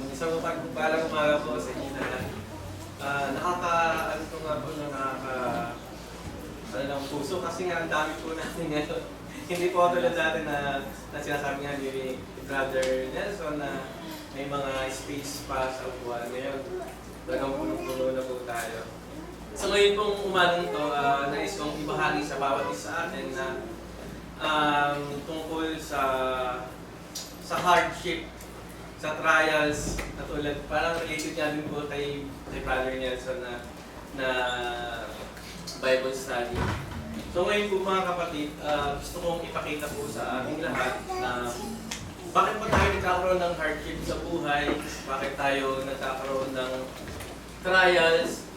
Isang pagpapalang umaga po sa inyo lahat. Ano po nga po na ng puso kasi nga ang dami po natin ngayon. Hindi po tulad dati na sinasabi nga ni Brother Nelson na may mga space pa sa upuan. Ngayon, talagang punong-puno na po tayo. So ngayon pong umagang ito, nais kong ibahagi sa bawat isa atin na tungkol sa hardship, sa trials, katulad, parang related nga din po kay Brother Nelson na Bible study. So ngayon po mga kapatid, gusto kong ipakita po sa ating lahat na bakit po tayo nagkakaroon ng hardship sa buhay, bakit tayo nagkakaroon ng trials,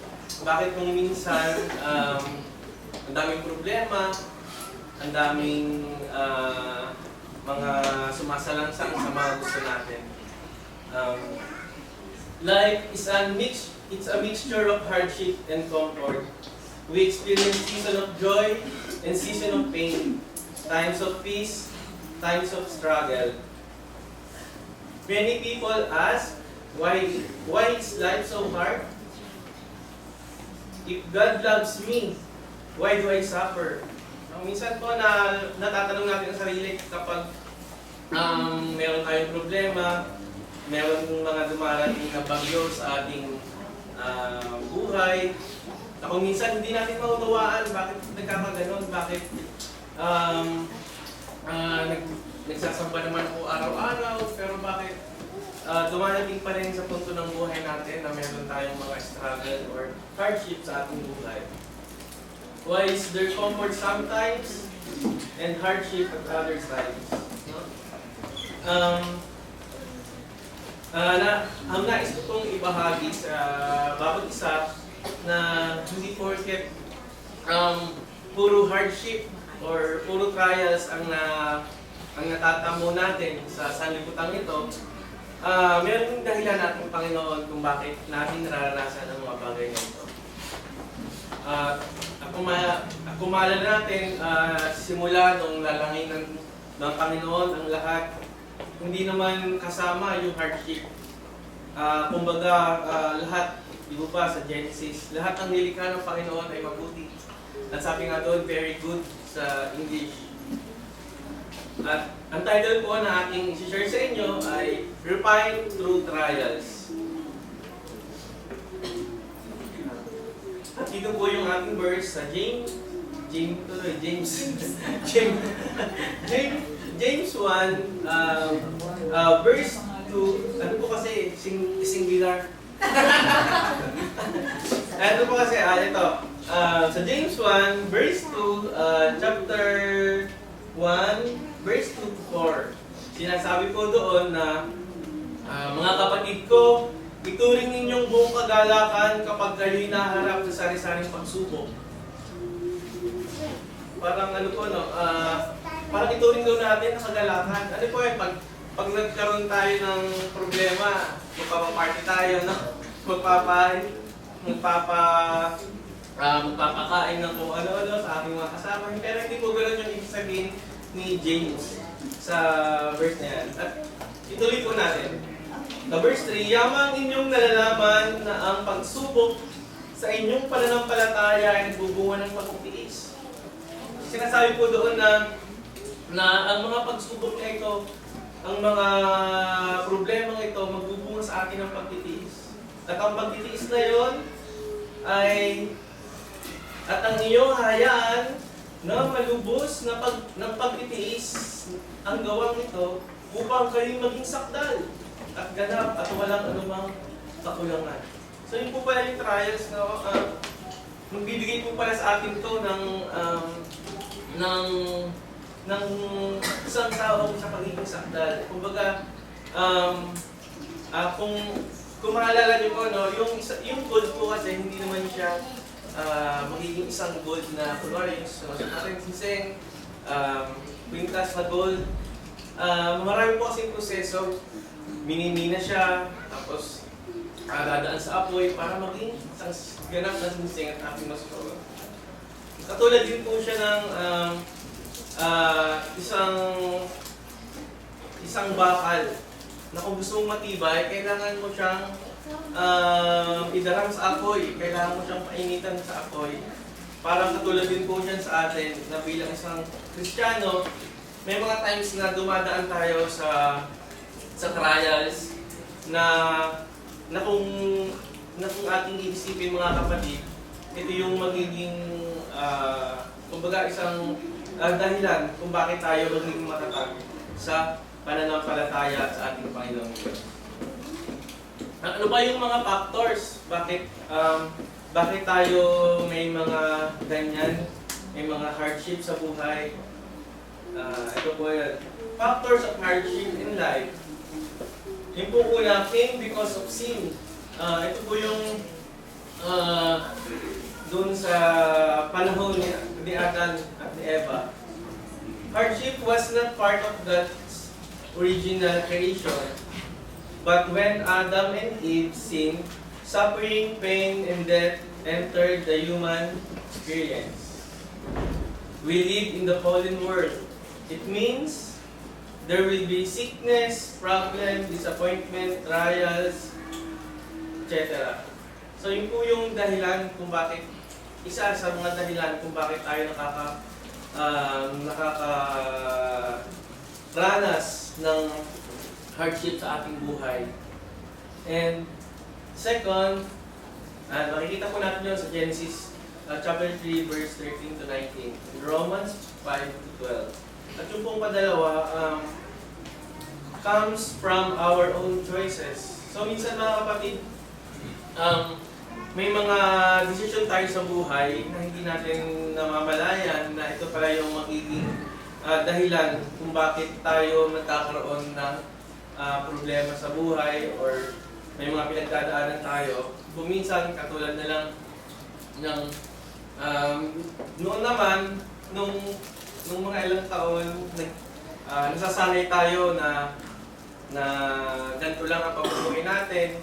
bakit kung minsan ang daming problema, ang daming mga sumasalangsang sa mga gusto natin. Life is it's a mixture of hardship and comfort. We experience season of joy and season of pain, times of peace, times of struggle. Many people ask, why is life so hard? If God loves me, why do I suffer? Minsan po natatanong natin ang sarili kapag meron tayong problema, meron mga dumarating na bagyo sa ating buhay. Kung minsan hindi natin maunawaan bakit nagkakaganon, bakit nagsasamba naman po araw-araw, pero bakit dumarating pa rin sa punto ng buhay natin na meron tayong mga struggle or hardship sa ating buhay. Why is there comfort sometimes and hardship at other times? Ang nais ko pong ibahagi sa bawat isa na hindi porket puro hardship or puro trials ang natatamo natin sa sanlibutan ito, meron dahilan natin Panginoon kung bakit natin nararanasan ang mga bagay na ito. Kung maalala natin, simula nung lalanginan ng Panginoon ang lahat, hindi naman kasama yung hardship. Kumbaga, lahat, di ba sa Genesis, lahat ng nilikha ng Panginoon ay mabuti. At sabi nga doon, very good sa English. At ang title po na aking i-share sa inyo ay Refined Through Trials. At dito po yung ating verse sa James 1, verse 2, ano po kasi, singular. Ano po kasi, ito, sa James 1, verse 2, chapter 1, verse 2 to 4. Sinasabi po doon na, mga kapatid ko, ituring ninyong buong kagalakan kapag kayo'y naharap sa sari-saring pagsubok. Parang ano po, no? Parang ituring daw natin na kagalakan. Ano po yan? Pag nagkaroon tayo ng problema, magpapaparty tayo, no? Magpapakain ng kung ano-ano sa ating mga kasama. Pero hindi po gano'n yung ibig sabihin ni James sa verse na yan. At ituloy po natin. Sa verse 3, yamang inyong nalalaman na ang pagsubok sa inyong pananampalataya ay nagbubunga ng pagtitiis. Sinasabi po doon na ang mga pagsubok na ito, ang mga problema ito, magbubunga sa atin ng pagtitiis. At ang pagtitiis na yon ay, at ang iyong hayaan na malubos ng pagtitiis ang gawang ito upang kayo maging sakdal at ganap at walang anumang kakulangan. So yun po pala yung trials na magbibigay po pala sa atin to ng isang tao sa pagiging sakdal. Kumbaga, kung maalala niyo po, no, yung gold po kasi hindi naman siya magiging isang gold na kunwari yung susunod natin siseng, quintas na gold. Marami po kasing proseso. Minimina siya, tapos dadaan sa apoy para maging isang ganap na sinising at ating masusunod. Katulad din po siya ng isang bakal na kung gusto mong matibay, kailangan mo siyang idarang sa apoy. Kailangan mo siyang painitan sa apoy. Parang katulad din po dyan sa atin na bilang isang Kristiyano, may mga times na dumadaan tayo sa trials na kung ating iisipin mga kapatid, ito yung magiging kumbaga isang dahilan kung bakit tayo magiging matatag sa pananampalataya sa ating Panginoong Diyos. Ano ba yung mga factors? Bakit tayo may mga ganyan, may mga hardship sa buhay? Ito po yan. Factors of hardship in life. Yung po una, came because of sin. Ito po yung dun sa panahon ni Adan at ni Eva. Hardship was not part of God's original creation. But when Adam and Eve sinned, suffering, pain, and death entered the human experience. We live in the fallen world. It means there will be sickness, problem, disappointment, trials, etc. So yun po yung dahilan kung bakit, isa sa mga dahilan kung bakit tayo nakakaranas ng hardship sa ating buhay. And second, makikita po natin yun sa Genesis chapter 3 verse 13 to 19, and Romans 5 to 12. At yung pong padalawa comes from our own choices. So minsan mga kapatid, may mga desisyon tayo sa buhay na hindi natin namamalayan na ito pala yung magiging dahilan kung bakit tayo nagkakaroon ng problema sa buhay or may mga pinagdadaanan tayo. Kung minsan, katulad na lang ng noon naman, nung mga ilang taon, nasasanay tayo na ganito lang ang pamumuhay natin.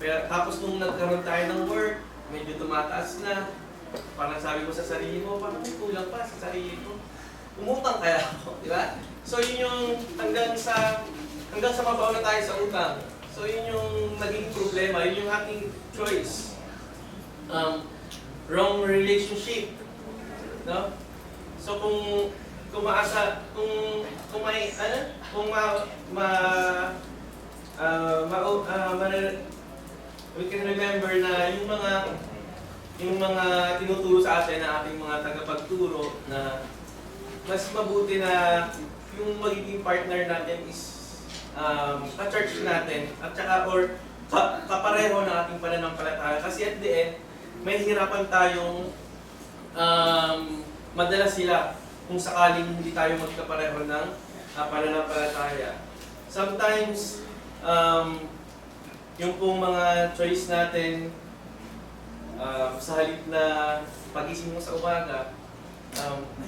Pero, tapos nung nagkaroon tayo ng work, medyo tumataas na. Parang sabi ko sa sarili mo, parang may kulang pa sa sarili ko. Umutang kaya ako, di ba? So yun yung hanggang sa mabaon na tayo sa utang. So yun yung naging problema, yun yung ating choice. Wrong relationship. No? So kung we can remember na yung mga tinuturo sa atin na ating mga tagapagturo na mas mabuti na yung magiging partner natin is ka-church natin at saka or kapareho ng ating pananampalataya. Kasi at the end, may hirapan tayong madala sila kung sakaling hindi tayo magkapareho ng pananampalataya. Sometimes, yung pong mga choice natin sa halip na pagising mo sa umaga,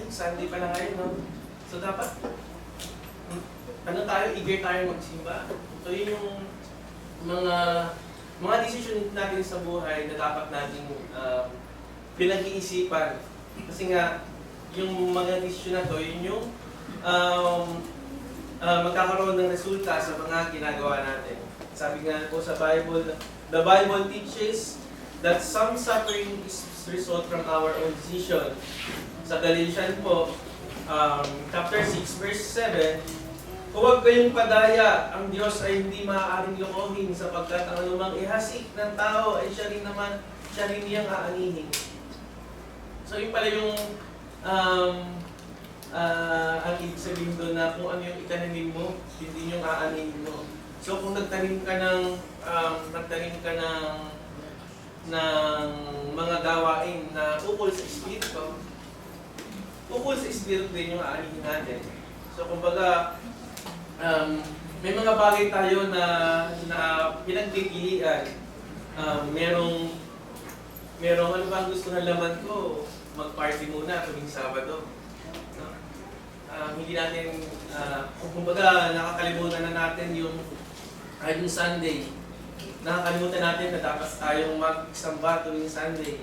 Sunday pa na ngayon, no? So dapat, eager tayo magsimba. So yun yung mga decision natin sa buhay na dapat natin pinag-iisipan. Kasi nga, yung mga decision na to, yun yung magkakaroon ng resulta sa mga ginagawa natin. Sabi nga po sa Bible, the Bible teaches that some suffering is result from our own decision. Sa Galatians po, chapter 6, verse 7, huwag kayong padaya, ang Diyos ay hindi maaaring lokohin sapagkat ang anumang ihasik ng tao ay siya rin niyang aanihin. So yun pala yung ang ibig sabihin doon na kung ano yung itananim mo, hindi yung aanihin mo. So kung nagtanim ka ng mga gawain na ukol sa Espiritu, din yung aanihin natin. So kumbaga, may mga bagay tayo na pinagpipilian. Merong ano ba ang gusto ng laman ko? Mag-party muna tuwing Sabado. No? Hindi natin, kumbaga nakakalimutan na natin yung Sunday. Nakakalimutan natin na dapat tayong magsamba tuwing Sunday.